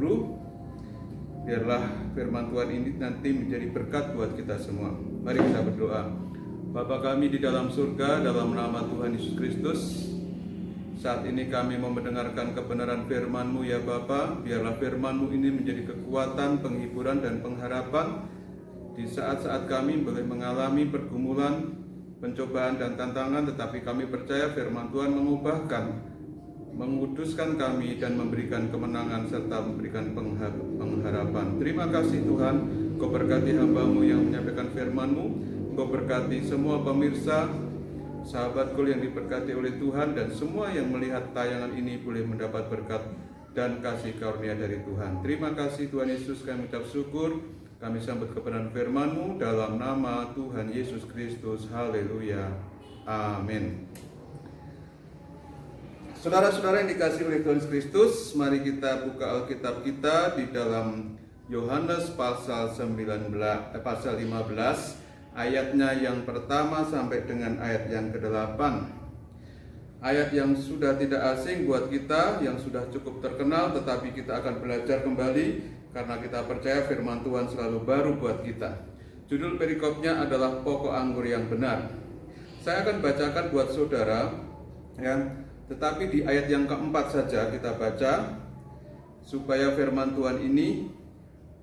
Guru. Biarlah firman Tuhan ini nanti menjadi berkat buat kita semua. Mari kita berdoa. Bapa kami di dalam surga, dalam nama Tuhan Yesus Kristus, saat ini kami mau mendengarkan kebenaran firman-Mu ya Bapa. Biarlah firman-Mu ini menjadi kekuatan, penghiburan, dan pengharapan di saat-saat kami boleh mengalami pergumulan, pencobaan, dan tantangan. Tetapi kami percaya firman Tuhan mengubahkan, menguduskan kami, dan memberikan kemenangan serta memberikan pengharapan. Terima kasih Tuhan. Kau berkati hamba-Mu yang menyampaikan firman-Mu. Kau berkati semua pemirsa, sahabatku yang diberkati oleh Tuhan, dan semua yang melihat tayangan ini boleh mendapat berkat dan kasih karunia dari Tuhan. Terima kasih Tuhan Yesus, kami ucap syukur. Kami sambut kebenaran firman-Mu dalam nama Tuhan Yesus Kristus. Haleluya. Amin. Saudara-saudara yang dikasihi oleh Tuhan Kristus, mari kita buka Alkitab kita di dalam Yohanes pasal 15, ayatnya yang pertama sampai dengan ayat yang ke-8. Ayat yang sudah tidak asing buat kita, yang sudah cukup terkenal, tetapi kita akan belajar kembali karena kita percaya firman Tuhan selalu baru buat kita. Judul perikopnya adalah pokok anggur yang benar. Saya akan bacakan buat saudara, ya. Tetapi di ayat yang keempat saja kita baca, supaya firman Tuhan ini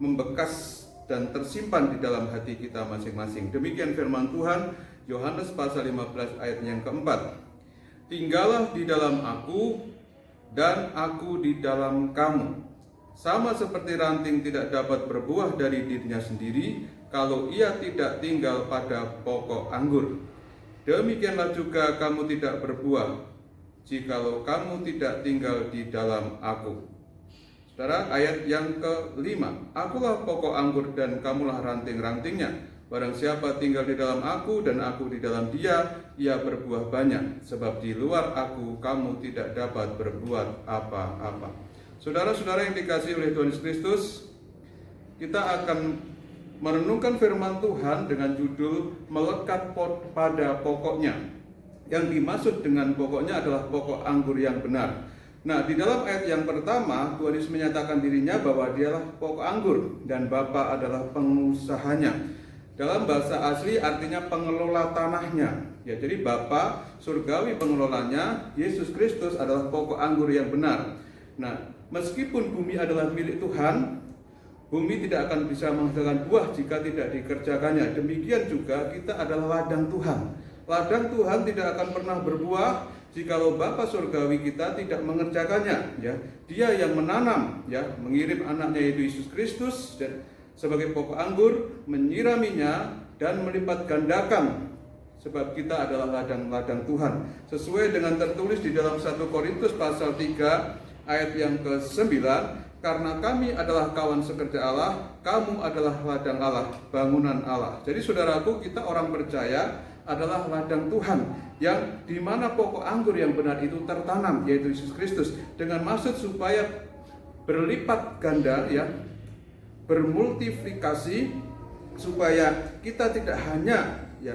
membekas dan tersimpan di dalam hati kita masing-masing. Demikian firman Tuhan, Yohanes pasal 15 ayat yang keempat. Tinggallah di dalam aku, dan aku di dalam kamu. Sama seperti ranting tidak dapat berbuah dari dirinya sendiri, kalau ia tidak tinggal pada pokok anggur. Demikianlah juga kamu tidak berbuah, jikalau kamu tidak tinggal di dalam aku. Saudara, ayat yang kelima, akulah pokok anggur dan kamulah ranting-rantingnya. Barang siapa tinggal di dalam aku dan aku di dalam dia, ia berbuah banyak. Sebab di luar aku kamu tidak dapat berbuat apa-apa. Saudara-saudara yang dikasihi oleh Tuhan Yesus Kristus, kita akan merenungkan firman Tuhan dengan judul melekat pada pokoknya. Yang dimaksud dengan pokoknya adalah pokok anggur yang benar. Nah, di dalam ayat yang pertama, Tuhan Yesus menyatakan dirinya bahwa dialah pokok anggur dan Bapa adalah pengusahanya. Dalam bahasa asli artinya pengelola tanahnya. Ya, jadi Bapa surgawi pengelolanya, Yesus Kristus adalah pokok anggur yang benar. Nah, meskipun bumi adalah milik Tuhan, bumi tidak akan bisa menghasilkan buah jika tidak dikerjakannya. Demikian juga kita adalah ladang Tuhan. Ladang Tuhan tidak akan pernah berbuah jikalau Bapa surgawi kita tidak mengerjakannya. Ya, Dia yang menanam, ya, mengirim anaknya yaitu Yesus Kristus dan sebagai pokok anggur, menyiraminya dan melipat gandakan. Sebab kita adalah ladang-ladang Tuhan. Sesuai dengan tertulis di dalam 1 Korintus pasal 3 ayat yang ke-9, karena kami adalah kawan sekerja Allah, kamu adalah ladang Allah, bangunan Allah. Jadi saudaraku, kita orang percaya adalah ladang Tuhan yang dimana pokok anggur yang benar itu tertanam, yaitu Yesus Kristus, dengan maksud supaya berlipat ganda, ya, bermultiplikasi, supaya kita tidak hanya, ya,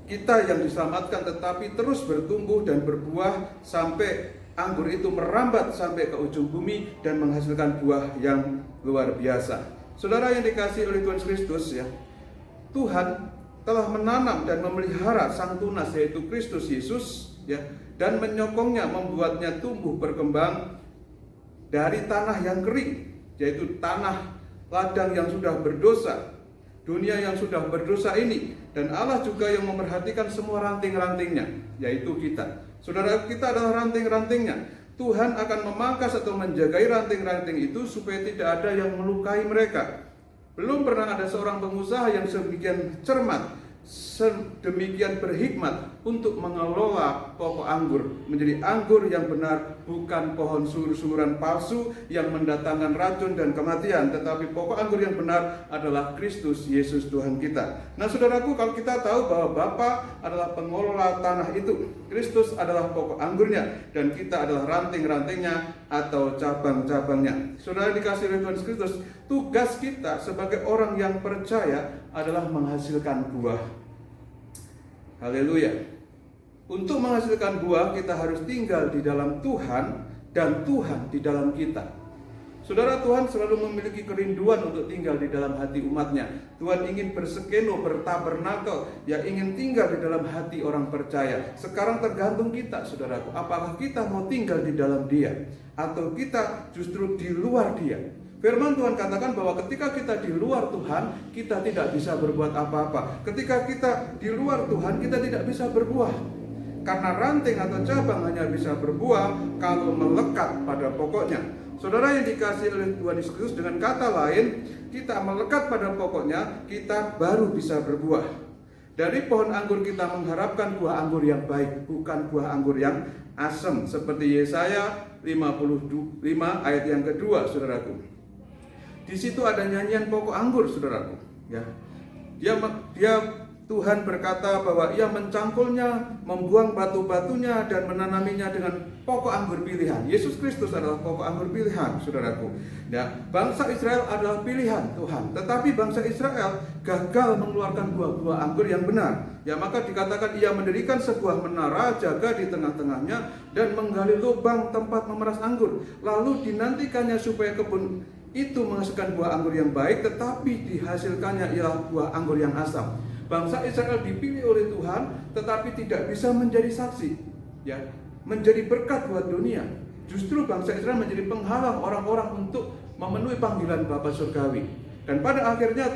kita yang diselamatkan, tetapi terus bertumbuh dan berbuah sampai anggur itu merambat sampai ke ujung bumi dan menghasilkan buah yang luar biasa. Saudara yang dikasihi oleh Tuhan Kristus, ya, Tuhan telah menanam dan memelihara sang tunas yaitu Kristus Yesus, ya, dan menyokongnya, membuatnya tumbuh berkembang dari tanah yang kering, yaitu tanah ladang yang sudah berdosa, dunia yang sudah berdosa ini, dan Allah juga yang memperhatikan semua ranting-rantingnya, yaitu kita. Saudara, kita adalah ranting-rantingnya. Tuhan akan memangkas atau menjagai ranting-ranting itu supaya tidak ada yang melukai mereka. Belum pernah ada seorang pengusaha yang sedemikian cermat, sedemikian berhikmat untuk mengelola pokok anggur menjadi anggur yang benar, bukan pohon sulur-suluran palsu yang mendatangkan racun dan kematian, tetapi pokok anggur yang benar adalah Kristus Yesus Tuhan kita. Nah saudaraku, kalau kita tahu bahwa Bapa adalah pengelola tanah itu, Kristus adalah pokok anggurnya, dan kita adalah ranting-rantingnya atau cabang-cabangnya. Saudara dikasihi oleh Tuhan Kristus, tugas kita sebagai orang yang percaya adalah menghasilkan buah. Haleluya. Untuk menghasilkan buah, kita harus tinggal di dalam Tuhan dan Tuhan di dalam kita. Saudara, Tuhan selalu memiliki kerinduan untuk tinggal di dalam hati umatnya. Tuhan ingin bersekeno, bertabernakel, yang ingin tinggal di dalam hati orang percaya. Sekarang tergantung kita, saudaraku, apakah kita mau tinggal di dalam Dia, atau kita justru di luar Dia. Firman Tuhan katakan bahwa ketika kita di luar Tuhan, kita tidak bisa berbuat apa-apa. Ketika kita di luar Tuhan, kita tidak bisa berbuah. Karena ranting atau cabang hanya bisa berbuah kalau melekat pada pokoknya. Saudara yang dikasihi oleh Tuhan Yesus Kristus, dengan kata lain, kita melekat pada pokoknya, kita baru bisa berbuah. Dari pohon anggur kita mengharapkan buah anggur yang baik, bukan buah anggur yang asam, seperti Yesaya 55 ayat yang kedua, saudaraku. Di situ ada nyanyian pokok anggur, saudaraku. Ya, Tuhan berkata bahwa Ia mencangkulnya, membuang batu-batunya, dan menanaminya dengan pokok anggur pilihan. Yesus Kristus adalah pokok anggur pilihan, saudaraku. Ya, bangsa Israel adalah pilihan Tuhan, tetapi bangsa Israel gagal mengeluarkan buah-buah anggur yang benar. Ya, maka dikatakan Ia mendirikan sebuah menara jaga di tengah-tengahnya dan menggali lubang tempat memeras anggur. Lalu dinantikannya supaya kebun itu menghasilkan buah anggur yang baik, tetapi dihasilkannya ialah buah anggur yang asam. Bangsa Israel dipilih oleh Tuhan, tetapi tidak bisa menjadi saksi, ya, menjadi berkat buat dunia. Justru bangsa Israel menjadi penghalang orang-orang untuk memenuhi panggilan Bapa Surgawi. Dan pada akhirnya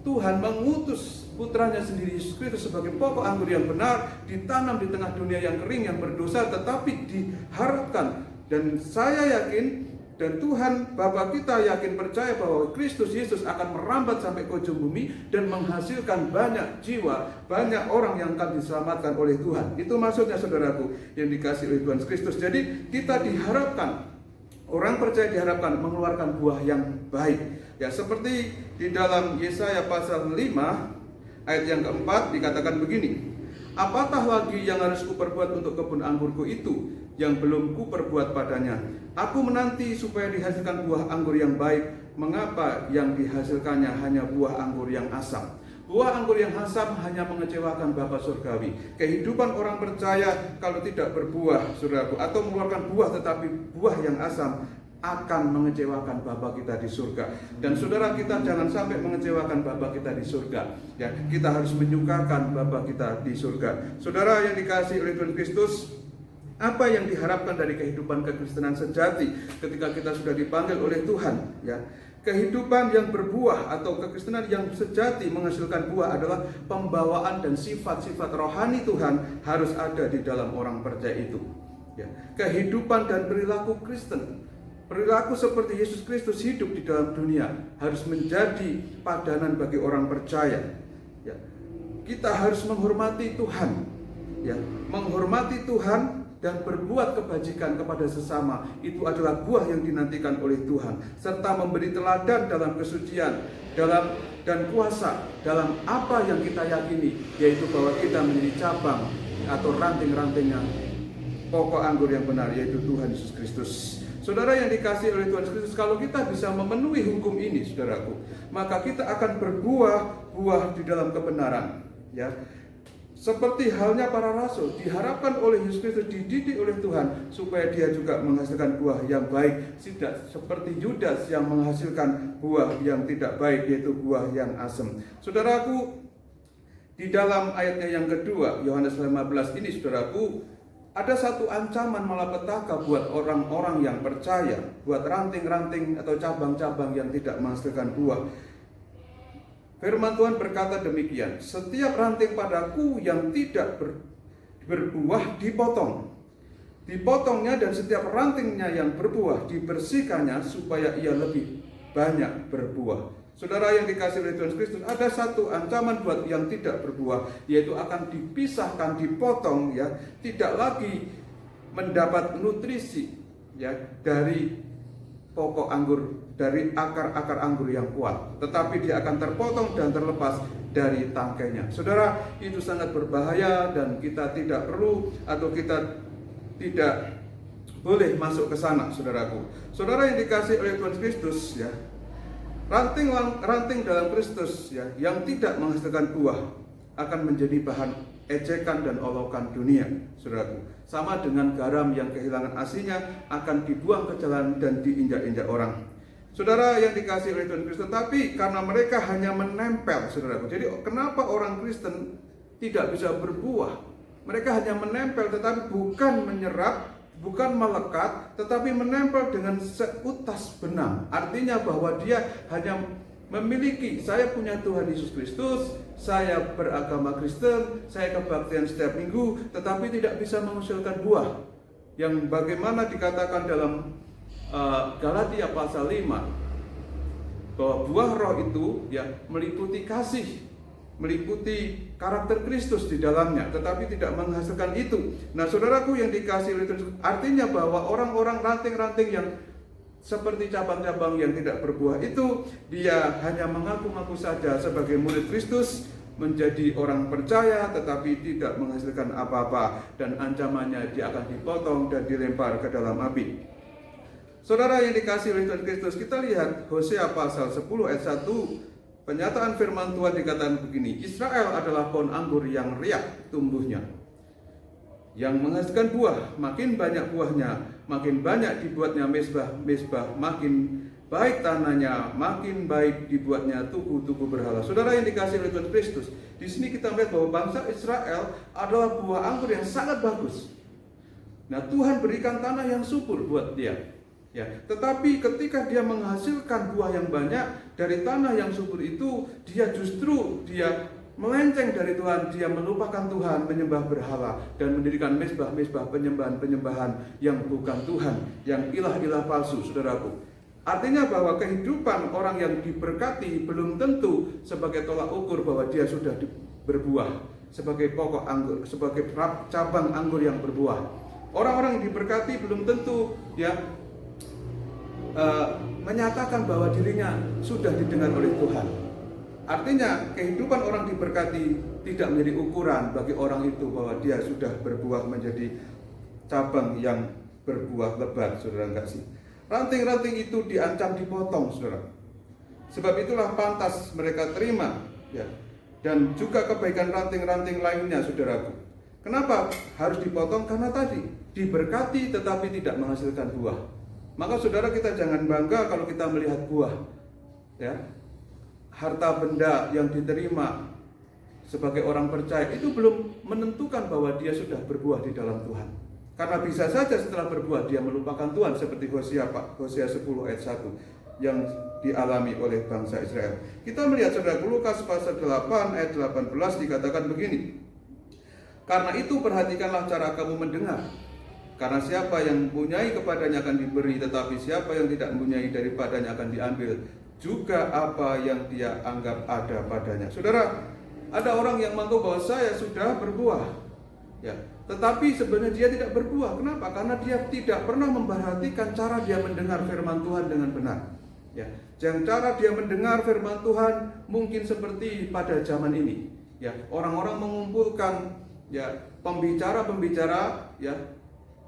Tuhan mengutus putranya sendiri, Yesus Kristus, sebagai pokok anggur yang benar, ditanam di tengah dunia yang kering, yang berdosa, tetapi diharapkan. Dan saya yakin, dan Tuhan Bapa kita yakin percaya bahwa Kristus Yesus akan merambat sampai ke ujung bumi dan menghasilkan banyak jiwa, banyak orang yang akan diselamatkan oleh Tuhan. Itu maksudnya, saudaraku, yang dikasihi oleh Tuhan Kristus. Jadi kita diharapkan, orang percaya diharapkan mengeluarkan buah yang baik. Ya, seperti di dalam Yesaya pasal 5 ayat yang keempat dikatakan begini: apatah lagi yang harus kuperbuat untuk kebun anggurku itu yang belum kuperbuat padanya? Aku menanti supaya dihasilkan buah anggur yang baik. Mengapa yang dihasilkannya hanya buah anggur yang asam? Buah anggur yang asam hanya mengecewakan Bapa Surgawi. Kehidupan orang percaya kalau tidak berbuah, saudaraku, atau mengeluarkan buah tetapi buah yang asam, akan mengecewakan Bapa kita di surga. Dan saudara, kita jangan sampai mengecewakan Bapa kita di surga. Ya, kita harus menyukakan Bapa kita di surga. Saudara yang dikasihi oleh Tuhan Kristus, apa yang diharapkan dari kehidupan kekristenan sejati ketika kita sudah dipanggil oleh Tuhan? Ya, kehidupan yang berbuah atau kekristenan yang sejati menghasilkan buah adalah pembawaan dan sifat-sifat rohani Tuhan harus ada di dalam orang percaya itu. Ya, kehidupan dan perilaku Kristen, perilaku seperti Yesus Kristus hidup di dalam dunia harus menjadi padanan bagi orang percaya. Ya, kita harus menghormati Tuhan, ya, menghormati Tuhan dan berbuat kebajikan kepada sesama. Itu adalah buah yang dinantikan oleh Tuhan, serta memberi teladan dalam kesucian, dan kuasa dalam apa yang kita yakini, yaitu bahwa kita menjadi cabang atau ranting-rantingnya pokok anggur yang benar, yaitu Tuhan Yesus Kristus. Saudara yang dikasihi oleh Tuhan Yesus Kristus, kalau kita bisa memenuhi hukum ini, saudaraku, maka kita akan berbuah di dalam kebenaran. Ya, seperti halnya para rasul, diharapkan oleh Yesus Kristus, dididik oleh Tuhan supaya dia juga menghasilkan buah yang baik, tidak seperti Yudas yang menghasilkan buah yang tidak baik, yaitu buah yang asam. Saudaraku, di dalam ayatnya yang kedua, Yohanes 15 ini, saudaraku, ada satu ancaman malapetaka buat orang-orang yang percaya, buat ranting-ranting atau cabang-cabang yang tidak menghasilkan buah. Firman Tuhan berkata demikian: setiap ranting padaku yang tidak berbuah dipotongnya, dan setiap rantingnya yang berbuah dibersihkannya supaya ia lebih banyak berbuah. Saudara yang dikasihi oleh Tuhan Kristus, ada satu ancaman buat yang tidak berbuah, yaitu akan dipisahkan, dipotong, ya, tidak lagi mendapat nutrisi, ya, dari pokok anggur, dari akar-akar anggur yang kuat, tetapi dia akan terpotong dan terlepas dari tangkainya. Saudara, itu sangat berbahaya dan kita tidak perlu atau kita tidak boleh masuk ke sana, saudaraku. Saudara yang dikasihi oleh Tuhan Kristus, ya, ranting dalam Kristus, ya, yang tidak menghasilkan buah akan menjadi bahan ejekan dan olokan dunia, saudaraku. Sama dengan garam yang kehilangan asinnya akan dibuang ke jalan dan diinjak-injak orang. Saudara yang dikasihi oleh Tuhan Kristus, tetapi karena mereka hanya menempel, saudaraku. Jadi kenapa orang Kristen tidak bisa berbuah? Mereka hanya menempel tetapi bukan menyerap, bukan melekat, tetapi menempel dengan seutas benang. Artinya bahwa dia hanya memiliki, saya punya Tuhan Yesus Kristus, saya beragama Kristen, saya kebaktian setiap minggu, tetapi tidak bisa menghasilkan buah. Yang bagaimana dikatakan dalam Galatia pasal 5, bahwa buah roh itu ya meliputi kasih, meliputi karakter Kristus di dalamnya, tetapi tidak menghasilkan itu. Nah, saudaraku yang dikasihi oleh Tuhan, artinya bahwa orang-orang ranting-ranting yang seperti cabang-cabang yang tidak berbuah itu, dia hanya mengaku-ngaku saja sebagai murid Kristus, menjadi orang percaya tetapi tidak menghasilkan apa-apa, dan ancamannya dia akan dipotong dan dilempar ke dalam api. Saudara yang dikasihi oleh Tuhan Kristus, kita lihat Hosea pasal 10 ayat 1, penyataan firman Tuhan dikatakan begini, Israel adalah pohon anggur yang riak tumbuhnya, yang menghasilkan buah, makin banyak buahnya, makin banyak dibuatnya mezbah, makin baik tanahnya, makin baik dibuatnya tugu-tugu berhala. Saudara yang dikasihi oleh Tuhan Kristus, di sini kita melihat bahwa bangsa Israel adalah buah anggur yang sangat bagus. Nah, Tuhan berikan tanah yang subur buat dia. Ya, tetapi ketika dia menghasilkan buah yang banyak dari tanah yang subur itu, dia melenceng dari Tuhan, dia melupakan Tuhan, menyembah berhala dan mendirikan mezbah-mezbah, penyembahan-penyembahan yang bukan Tuhan, yang ilah-ilah palsu, saudaraku. Artinya bahwa kehidupan orang yang diberkati belum tentu sebagai tolak ukur bahwa dia sudah berbuah, sebagai pokok anggur, sebagai cabang anggur yang berbuah. Orang-orang yang diberkati belum tentu menyatakan bahwa dirinya sudah didengar oleh Tuhan. Artinya kehidupan orang diberkati tidak menjadi ukuran bagi orang itu bahwa dia sudah berbuah menjadi cabang yang berbuah lebat, saudara kasih. Ranting-ranting itu diancam dipotong, saudara. Sebab itulah pantas mereka terima, ya. Dan juga kebaikan ranting-ranting lainnya, saudaraku. Kenapa harus dipotong? Karena tadi diberkati tetapi tidak menghasilkan buah. Maka saudara, kita jangan bangga kalau kita melihat buah, ya. Harta benda yang diterima sebagai orang percaya itu belum menentukan bahwa dia sudah berbuah di dalam Tuhan. Karena bisa saja setelah berbuah dia melupakan Tuhan, seperti Hosea 10 ayat 1 yang dialami oleh bangsa Israel. Kita melihat saudara, Lukas pasal 8 ayat 18 dikatakan begini, karena itu perhatikanlah cara kamu mendengar. Karena siapa yang mempunyai kepadanya akan diberi, tetapi siapa yang tidak mempunyai daripadanya akan diambil juga apa yang dia anggap ada padanya. Saudara, ada orang yang mengaku bahwa saya sudah berbuah, ya, tetapi sebenarnya dia tidak berbuah. Kenapa? Karena dia tidak pernah memperhatikan cara dia mendengar firman Tuhan dengan benar. Ya, yang cara dia mendengar firman Tuhan mungkin seperti pada zaman ini. Ya, orang-orang mengumpulkan ya pembicara-pembicara ya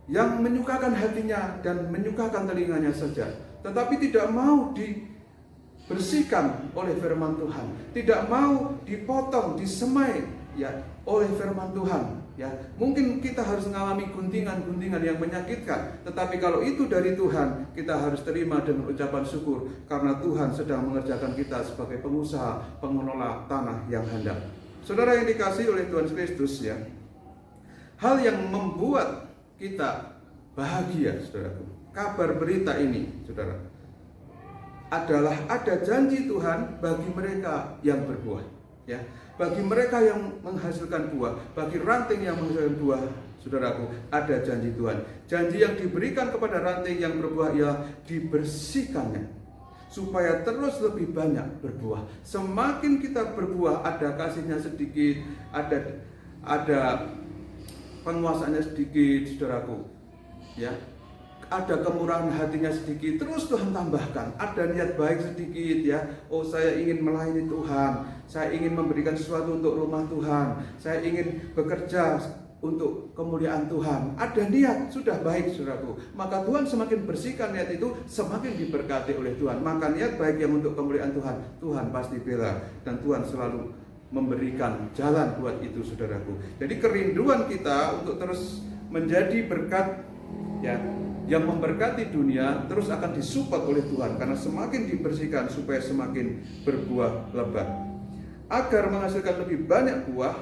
yang menyukakan hatinya dan menyukakan telinganya saja, tetapi tidak mau dibersihkan oleh firman Tuhan, tidak mau dipotong, disemai ya oleh firman Tuhan. Ya, mungkin kita harus mengalami guntingan-guntingan yang menyakitkan, tetapi kalau itu dari Tuhan, kita harus terima dengan ucapan syukur karena Tuhan sedang mengerjakan kita sebagai pengusaha, pengelola tanah yang handal. Saudara yang dikasihi oleh Tuhan Kristus, ya, hal yang membuat kita bahagia, saudaraku, kabar berita ini, saudara, adalah ada janji Tuhan bagi mereka yang berbuah, ya, bagi mereka yang menghasilkan buah, bagi ranting yang menghasilkan buah, saudaraku, ada janji Tuhan. Janji yang diberikan kepada ranting yang berbuah ialah dibersihkannya supaya terus lebih banyak berbuah. Semakin kita berbuah, ada kasihnya sedikit, ada penguasaannya sedikit, saudaraku, ya, ada kemurahan hatinya sedikit, terus Tuhan tambahkan. Ada niat baik sedikit, ya, oh saya ingin melayani Tuhan, saya ingin memberikan sesuatu untuk rumah Tuhan, saya ingin bekerja untuk kemuliaan Tuhan. Ada niat sudah baik, saudaraku, maka Tuhan semakin bersihkan niat itu, semakin diberkati oleh Tuhan. Maka niat baik yang untuk kemuliaan Tuhan, Tuhan pasti bela, dan Tuhan selalu memberikan jalan buat itu, saudaraku. Jadi kerinduan kita untuk terus menjadi berkat, ya, yang memberkati dunia terus akan disupport oleh Tuhan, karena semakin dibersihkan supaya semakin berbuah lebat. Agar menghasilkan lebih banyak buah,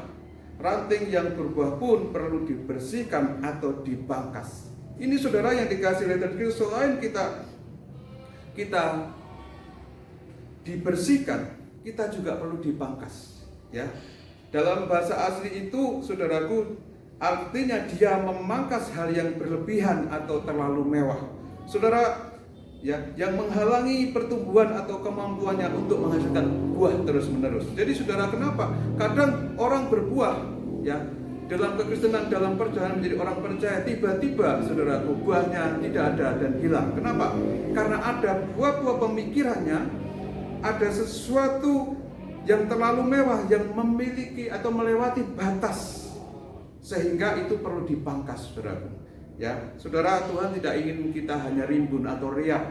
ranting yang berbuah pun perlu dibersihkan atau dipangkas. Ini saudara yang dikasih oleh Kristus, selain kita dibersihkan, kita juga perlu dipangkas. Ya, dalam bahasa asli itu, saudaraku, artinya dia memangkas hal yang berlebihan atau terlalu mewah. Saudara, ya, yang menghalangi pertumbuhan atau kemampuannya untuk menghasilkan buah terus-menerus. Jadi saudara, kenapa? Kadang orang berbuah, ya, dalam kekristenan, dalam perjalanan menjadi orang percaya, tiba-tiba saudaraku, buahnya tidak ada dan hilang. Kenapa? Karena ada buah-buah pemikirannya, ada sesuatu yang terlalu mewah yang memiliki atau melewati batas, sehingga itu perlu dipangkas, saudaraku. Ya, saudara, Tuhan tidak ingin kita hanya rimbun atau riak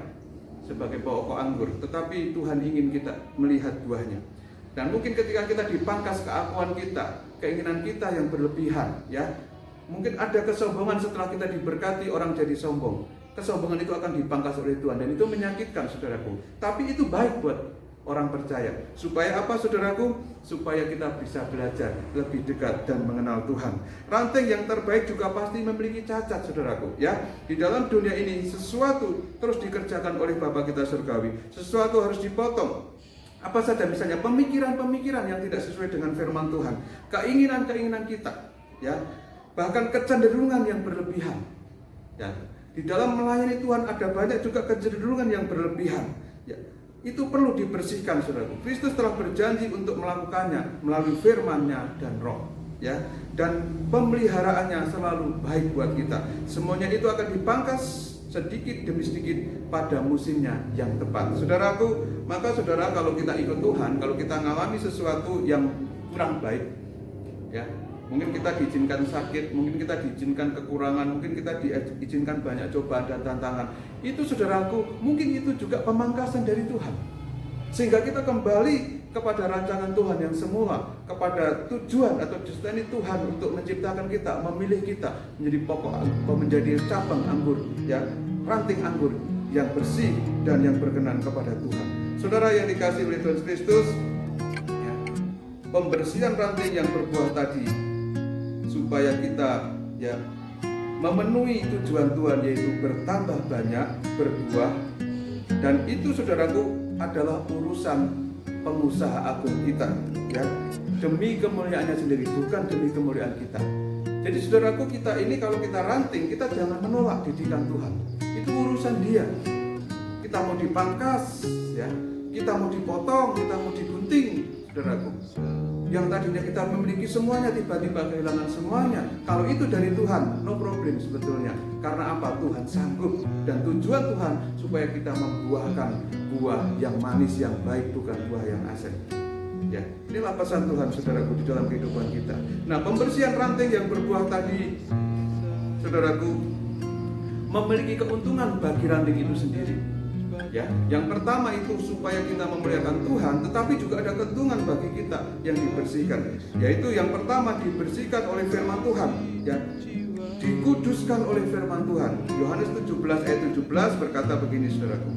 sebagai pokok anggur, tetapi Tuhan ingin kita melihat buahnya. Dan mungkin ketika kita dipangkas keakuan kita, keinginan kita yang berlebihan, ya, mungkin ada kesombongan setelah kita diberkati, orang jadi sombong. Kesombongan itu akan dipangkas oleh Tuhan, dan itu menyakitkan, saudaraku. Tapi itu baik buat orang percaya. Supaya apa, saudaraku? Supaya kita bisa belajar lebih dekat dan mengenal Tuhan. Ranting yang terbaik juga pasti memiliki cacat, saudaraku. Ya, di dalam dunia ini sesuatu terus dikerjakan oleh Bapa kita surgawi. Sesuatu harus dipotong. Apa saja, misalnya pemikiran-pemikiran yang tidak sesuai dengan firman Tuhan, keinginan-keinginan kita, ya, bahkan kecenderungan yang berlebihan. Ya, di dalam melayani Tuhan ada banyak juga kecenderungan yang berlebihan. Ya, itu perlu dibersihkan, saudaraku. Kristus telah berjanji untuk melakukannya melalui firman-Nya dan Roh, ya, dan pemeliharaannya selalu baik buat kita. Semuanya itu akan dipangkas sedikit demi sedikit pada musimnya yang tepat, saudaraku. Maka saudara, kalau kita ikut Tuhan, kalau kita mengalami sesuatu yang kurang baik, ya, mungkin kita diizinkan sakit, mungkin kita diizinkan kekurangan, mungkin kita diizinkan banyak cobaan dan tantangan. Itu, saudaraku, mungkin itu juga pemangkasan dari Tuhan, sehingga kita kembali kepada rancangan Tuhan yang semula, kepada tujuan atau destiny Tuhan untuk menciptakan kita, memilih kita menjadi pokok, menjadi cabang anggur, ya, ranting anggur yang bersih dan yang berkenan kepada Tuhan. Saudara yang dikasihi oleh Tuhan Kristus, ya, pembersihan ranting yang berbuah tadi, supaya kita, ya, memenuhi tujuan Tuhan, yaitu bertambah banyak, berbuah. Dan itu, saudaraku, adalah urusan pengusaha agung kita, ya, demi kemuliaannya sendiri, bukan demi kemuliaan kita. Jadi saudaraku, kita ini kalau kita ranting, kita jangan menolak didikan Tuhan. Itu urusan Dia. Kita mau dipangkas, ya, kita mau dipotong, kita mau digunting, saudaraku. Yang tadinya kita memiliki semuanya, tiba-tiba kehilangan semuanya. Kalau itu dari Tuhan, no problem sebetulnya. Karena apa? Tuhan sanggup. Dan tujuan Tuhan supaya kita membuahkan buah yang manis, yang baik, bukan buah yang asem. Ya, inilah pesan Tuhan, saudaraku, di dalam kehidupan kita. Nah, pembersihan ranting yang berbuah tadi, saudaraku, memiliki keuntungan bagi ranting itu sendiri. Ya, yang pertama itu supaya kita memuliakan Tuhan, tetapi juga ada keuntungan bagi kita yang dibersihkan. Yaitu yang pertama, dibersihkan oleh firman Tuhan, ya, dikuduskan oleh firman Tuhan. Yohanes 17 ayat 17 berkata begini, saudaraku,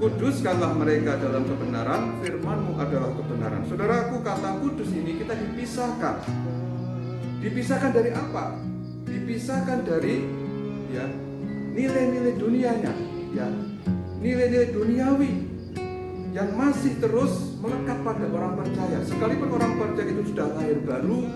kuduskanlah mereka dalam kebenaran, firman-Mu adalah kebenaran. Saudaraku, kata kudus ini kita dipisahkan. Dipisahkan dari apa? Dipisahkan dari, ya, nilai-nilai dunianya, ya, nilai-nilai duniawi yang masih terus melekat pada orang percaya. Sekalipun orang percaya itu sudah lahir baru,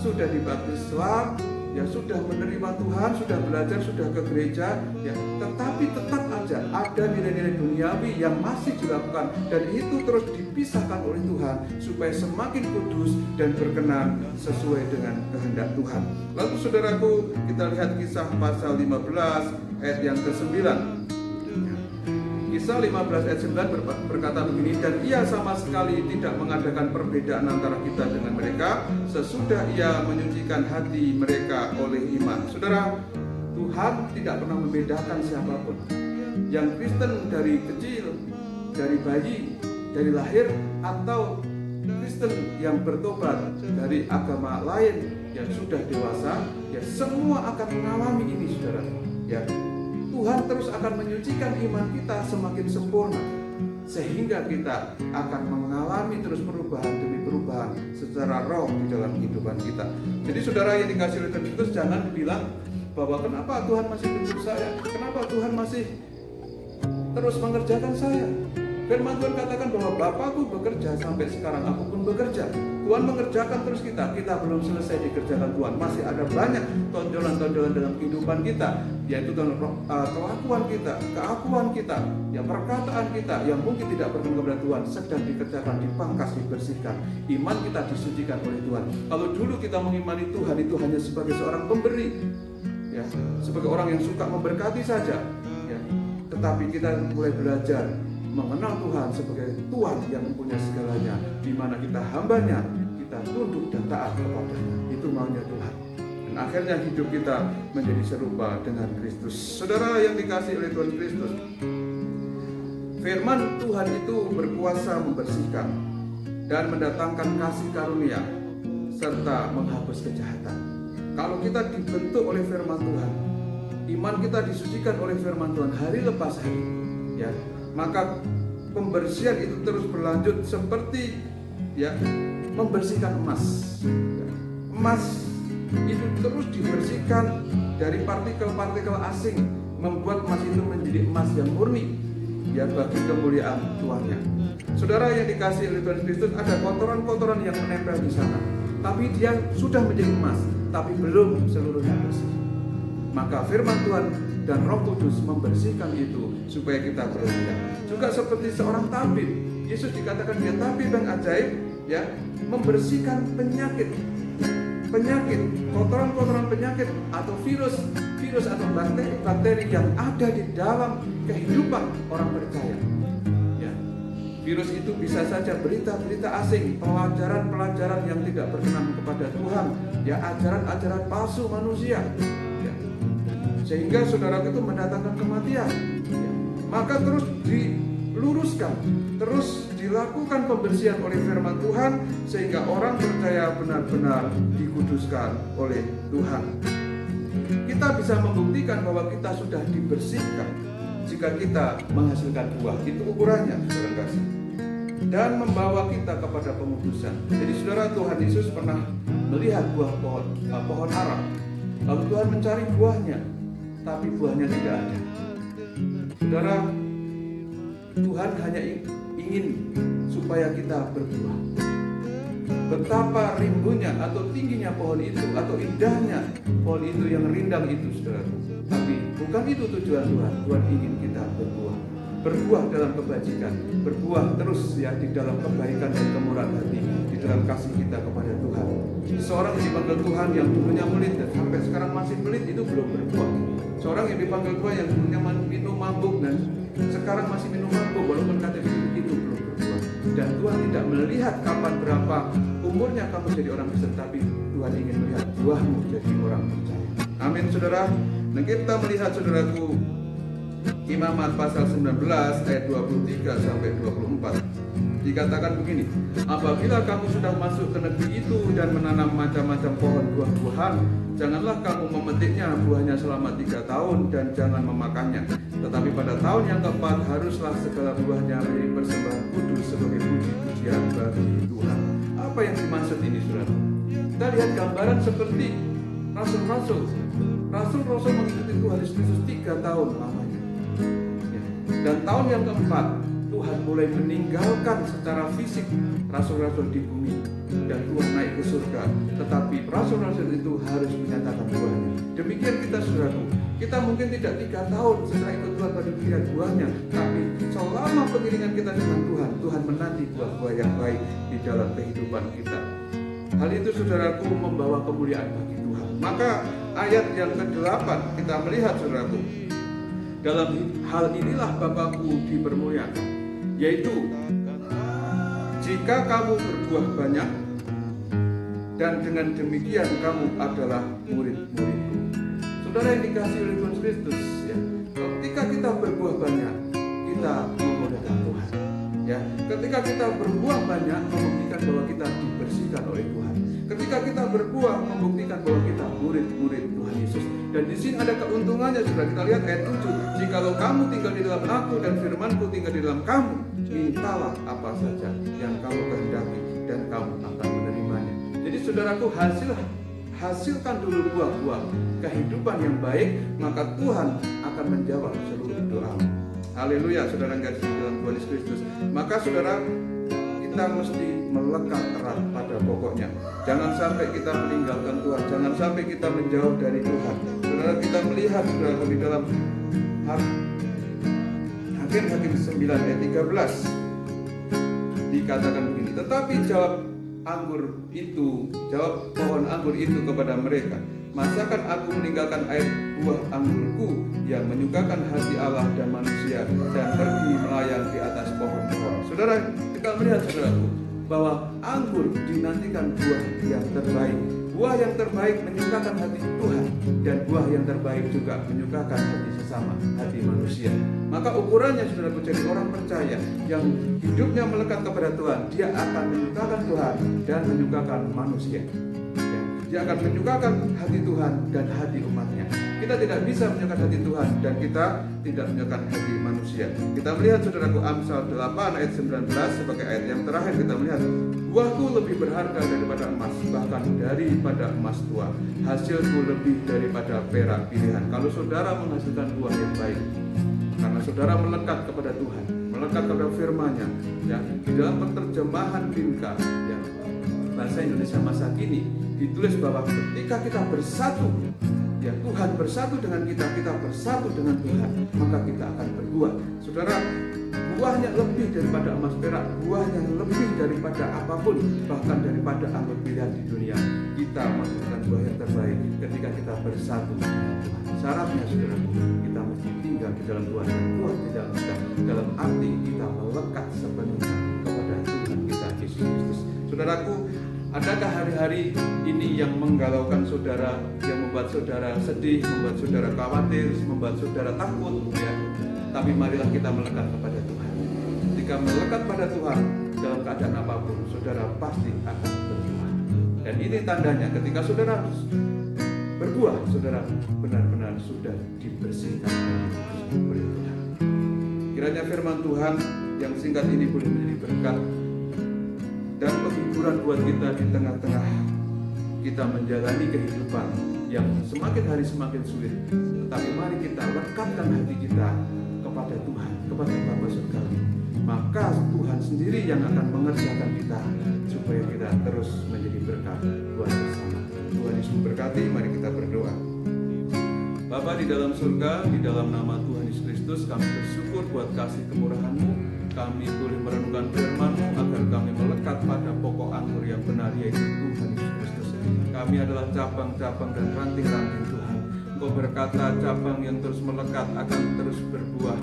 sudah dibaptis Islam, ya, sudah menerima Tuhan, sudah belajar, sudah ke gereja, ya, tetapi tetap aja ada nilai-nilai duniawi yang masih dilakukan, dan itu terus dipisahkan oleh Tuhan supaya semakin kudus dan berkenan sesuai dengan kehendak Tuhan. Lalu saudaraku, kita lihat Kisah pasal 15 ayat yang ke-9. Kisah 15 ayat 9 berkata begini, dan ia sama sekali tidak mengadakan perbedaan antara kita dengan mereka sesudah ia menyucikan hati mereka oleh iman. Saudara, Tuhan tidak pernah membedakan siapapun. Yang Kristen dari kecil, dari bayi, dari lahir, atau Kristen yang bertobat dari agama lain yang sudah dewasa, ya, semua akan mengalami ini, saudara. Ya, Tuhan terus akan menyucikan iman kita semakin sempurna, sehingga kita akan mengalami terus perubahan demi perubahan secara roh di dalam kehidupan kita. Jadi saudara yang dikasih oleh Tuhan Kristus, jangan bilang bahwa kenapa Tuhan masih tuntut saya, kenapa Tuhan masih terus mengerjakan saya. Firman Tuhan katakan bahwa Bapakku bekerja sampai sekarang, aku pun bekerja. Tuhan mengerjakan terus kita belum selesai dikerjakan Tuhan. Masih ada banyak tonjolan-tonjolan dalam kehidupan kita, yaitu kelakuan kita, keakuan kita, perkataan kita yang mungkin tidak berkenan kepada Tuhan sedang dikerjakan, dipangkas, dibersihkan. Iman kita disucikan oleh Tuhan. Kalau dulu kita mengimani Tuhan itu hanya sebagai seorang pemberi, sebagai orang yang suka memberkati saja, tetapi kita mulai belajar mengenal Tuhan sebagai Tuhan yang mempunyai segalanya, di mana kita hambanya, kita tunduk dan taat kepadanya. Itu maunya Tuhan. Dan akhirnya hidup kita menjadi serupa dengan Kristus. Saudara yang dikasihi oleh Tuhan Kristus, firman Tuhan itu berkuasa membersihkan dan mendatangkan kasih karunia serta menghapus kejahatan. Kalau kita dibentuk oleh firman Tuhan, iman kita disucikan oleh firman Tuhan hari lepas hari, maka pembersihan itu terus berlanjut seperti membersihkan emas. Emas itu terus dibersihkan dari partikel-partikel asing, membuat emas itu menjadi emas yang murni, bagi kemuliaan Tuhannya. Saudara yang dikasihi oleh Tuhan Kristus, ada kotoran-kotoran yang menempel di sana, tapi dia sudah menjadi emas, tapi belum seluruhnya bersih. Maka firman Tuhan dan Roh Kudus membersihkan itu supaya kita berlihat. Juga seperti seorang tabib, Yesus dikatakan dia tabib yang ajaib, membersihkan penyakit, kotoran-kotoran penyakit atau virus atau bakteri yang ada di dalam kehidupan orang percaya. Virus itu bisa saja berita-berita asing, pelajaran-pelajaran yang tidak berkenan kepada Tuhan, ajaran-ajaran palsu manusia. Sehingga saudara itu mendatangkan kematian. Maka terus diluruskan, terus dilakukan pembersihan oleh firman Tuhan, sehingga orang percaya benar-benar dikuduskan oleh Tuhan. Kita bisa membuktikan bahwa kita sudah dibersihkan jika kita menghasilkan buah. Itu ukurannya, saudara kasih, dan membawa kita kepada pengudusan. Jadi saudara, Tuhan Yesus pernah melihat buah pohon ara, lalu Tuhan mencari buahnya, tapi buahnya tidak ada. Saudara, Tuhan hanya ingin supaya kita berbuah. Betapa rimbunnya atau tingginya pohon itu, atau indahnya pohon itu yang rindang itu, saudara. Tapi bukan itu tujuan Tuhan. Tuhan ingin kita berbuah dalam kebajikan, berbuah terus di dalam kebaikan dan kemurahan hati, di dalam kasih kita kepada Tuhan. Seorang yang dipanggil Tuhan yang dulunya pelit dan sampai sekarang masih pelit, itu belum berbuah. Seorang yang dipanggil Tuhan yang dulunya minum mabuk dan sekarang masih minum mabuk, walaupun KTP itu belum berbuah. Dan Tuhan tidak melihat kapan berapa umurnya kamu jadi orang Kristen, tapi Tuhan ingin melihat buahmu jadi orang percaya. Amin, saudara. Dan kita melihat, saudaraku, Imamat pasal 19 ayat 23 sampai 24. Dikatakan begini: apabila kamu sudah masuk ke negeri itu dan menanam macam-macam pohon buah-buahan, janganlah kamu memetiknya buahnya selama 3 tahun dan jangan memakannya. Tetapi pada tahun yang keempat haruslah segala buahnya menjadi persembahan kudus sebagai puji-pujian bagi Tuhan. Apa yang dimaksud ini, saudara? Kita lihat gambaran seperti rasul-rasul mengikuti Tuhan Yesus Kristus 3 tahun lamanya. Dan tahun yang keempat Tuhan mulai meninggalkan secara fisik rasul-rasul di bumi dan Tuhan naik ke surga. Tetapi rasul-rasul itu harus menyatakan buahnya. Demikian kita, saudaraku. Kita mungkin tidak 3 tahun setelah ikut Tuhan baru melihat buahnya, tapi selama pengiringan kita dengan Tuhan, Tuhan menanti buah-buah yang baik di dalam kehidupan kita. Hal itu, saudaraku, membawa kemuliaan bagi Tuhan. Maka ayat yang ke-8 kita melihat, saudaraku, dalam hal inilah Bapakku dipermuliakan, yaitu jika kamu berbuah banyak, dan dengan demikian kamu adalah murid-muridku. Saudara yang dikasihi oleh Tuhan Kristus, ketika kita berbuah banyak, kita memuliakan Tuhan. Ketika kita berbuah banyak, membuktikan bahwa kita dibersihkan oleh Tuhan. Ketika kita berbuah membuktikan bahwa kita murid-murid Tuhan Yesus. Dan di sini ada keuntungannya, sudah kita lihat ayat 7. Jikalau kamu tinggal di dalam aku dan firmanku tinggal di dalam kamu, mintalah apa saja yang kamu kehendaki dan kamu akan menerimanya. Jadi saudaraku, hasilkan dulu buah-buah kehidupan yang baik, maka Tuhan akan menjawab seluruh doamu. Haleluya, saudara yang kasih dalam Tuhan Yesus Kristus. Maka saudara, kita mesti melekat erat pada pokoknya. Jangan sampai kita meninggalkan Tuhan, jangan sampai kita menjauh dari Tuhan. Saudara, kita melihat saudara di dalam Hakim 9 ayat 13 dikatakan begini, tetapi jawab pohon anggur itu kepada mereka, masakan aku meninggalkan air buah anggurku yang menyukakan hati Allah dan manusia dan pergi melayang di atas pohon-pohon. Saudara, kita melihat saudaraku bahwa anggur dinantikan buah yang terbaik. Buah yang terbaik menyukakan hati Tuhan, dan buah yang terbaik juga menyukakan hati sesama, hati manusia. Maka ukurannya saudaraku, jadi orang percaya yang hidupnya melekat kepada Tuhan, dia akan menyukakan Tuhan dan menyukakan manusia. Dia akan menyukakan hati Tuhan dan hati umatnya. Kita tidak bisa menyukakan hati Tuhan dan kita tidak menyukakan hati manusia. Kita melihat saudaraku Amsal 8 ayat 19 sebagai ayat yang terakhir. Kita melihat, buahku lebih berharga daripada emas, bahkan daripada emas tua. Hasilku lebih daripada perak pilihan. Kalau saudara menghasilkan buah yang baik, karena saudara melekat kepada Tuhan, melekat kepada firman-Nya, ya, di dalam penerjemahan Bingka, ya, bahasa Indonesia masa kini, ditulis bahwa ketika kita bersatu, ya, Tuhan bersatu dengan kita, kita bersatu dengan Tuhan, maka kita akan berbuah. Saudara, buahnya lebih daripada emas perak, buahnya lebih daripada apapun, bahkan daripada anggur pilihan di dunia. Kita menghasilkan buah yang terbaik ketika kita bersatu dengan Tuhan. Syaratnya saudara, kita mesti tinggal di dalam Tuhan dan Tuhan di dalam kita. Dalam arti kita melekat sepenuhnya kepada Tuhan kita Yesus Kristus. Saudaraku, adakah hari-hari ini yang menggalaukan saudara, yang membuat saudara sedih, membuat saudara khawatir, membuat saudara takut, ya? Tapi marilah kita melekat kepada Tuhan. Ketika melekat pada Tuhan dalam keadaan apapun, saudara pasti akan berbuah. Dan ini tandanya ketika saudara berbuah, saudara benar-benar sudah dibersihkan oleh Tuhan. Kiranya firman Tuhan yang singkat ini boleh menjadi berkat dan penghiburan buat kita di tengah-tengah kita menjalani kehidupan yang semakin hari semakin sulit. Tetapi mari kita lekatkan hati kita kepada Tuhan, kepada Bapa Surgawi. Maka Tuhan sendiri yang akan mengerjakan kita supaya kita terus menjadi berkat buat bersama. Tuhan Yesus memberkati. Mari kita berdoa. Bapa di dalam surga, di dalam nama Tuhan Yesus Kristus, kami bersyukur buat kasih kemurahan-Mu. Kami boleh merenungkan firman-Mu agar kami melekat pada pokok anggur yang benar, yaitu Tuhan Yesus Kristus. Kami adalah cabang-cabang dan ranting-ranting Tuhan. Engkau berkata cabang yang terus melekat akan terus berbuah,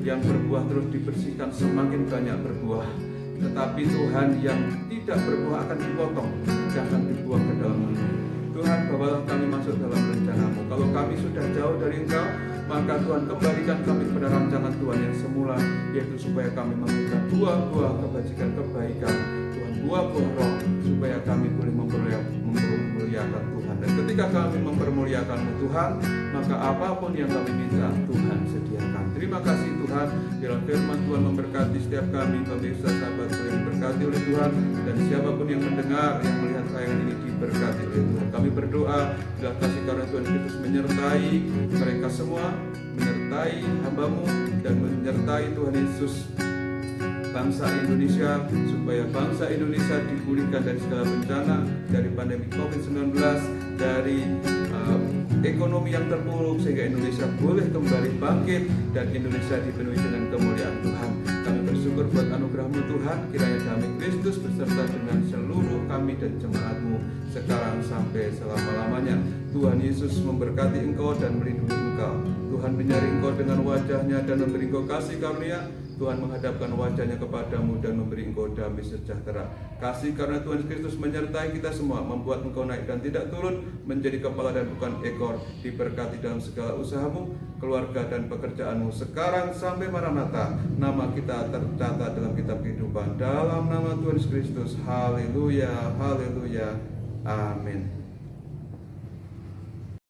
yang berbuah terus dibersihkan semakin banyak berbuah. Tetapi Tuhan yang tidak berbuah akan dipotong, jangan dibuang ke dalam bumi. Tuhan, bawalah kami masuk dalam rencana-Mu. Kalau kami sudah jauh dari Engkau, maka Tuhan kembalikan kami kepada rancangan Tuhan yang semula, yaitu supaya kami memberikan buah-buah kebajikan kebaikan, Tuhan, buah-buah roh, supaya kami boleh mempermuliakan Tuhan. Dan ketika kami mempermuliakan-Mu Tuhan, maka apapun yang kami minta Tuhan sediakan. Terima kasih Tuhan, dalam firman Tuhan memberkati setiap kami, pemirsa sahabat boleh diberkati oleh Tuhan, dan siapapun yang mendengar, yang melihat tayangan ini diberkati oleh Tuhan. Kami berdoa, dalam kasih karunia Tuhan Yesus menyertai mereka semua, menyertai hamba-Mu, dan menyertai Tuhan Yesus bangsa Indonesia, supaya bangsa Indonesia dipulihkan dari segala bencana, dari pandemi COVID-19, dari ekonomi yang terpuruk, sehingga Indonesia boleh kembali bangkit dan Indonesia dipenuhi dengan kemuliaan Tuhan. Kami bersyukur buat anugerah-Mu Tuhan, kiranya damai Kristus beserta dengan seluruh kami dan jemaat-Mu sekarang sampai selama-lamanya. Tuhan Yesus memberkati Engkau dan melindungi Engkau. Tuhan menyari Engkau dengan wajah-Nya dan memberi Engkau kasih karunia. Tuhan menghadapkan wajah-Nya kepadamu dan memberi engkau damai sejahtera. Kasih karena Tuhan Kristus menyertai kita semua, membuat engkau naik dan tidak turun, menjadi kepala dan bukan ekor. Diberkati dalam segala usahamu, keluarga dan pekerjaanmu, sekarang sampai Maranatha. Nama kita tercatat dalam kitab kehidupan. Dalam nama Tuhan Kristus, haleluya, haleluya, Amin.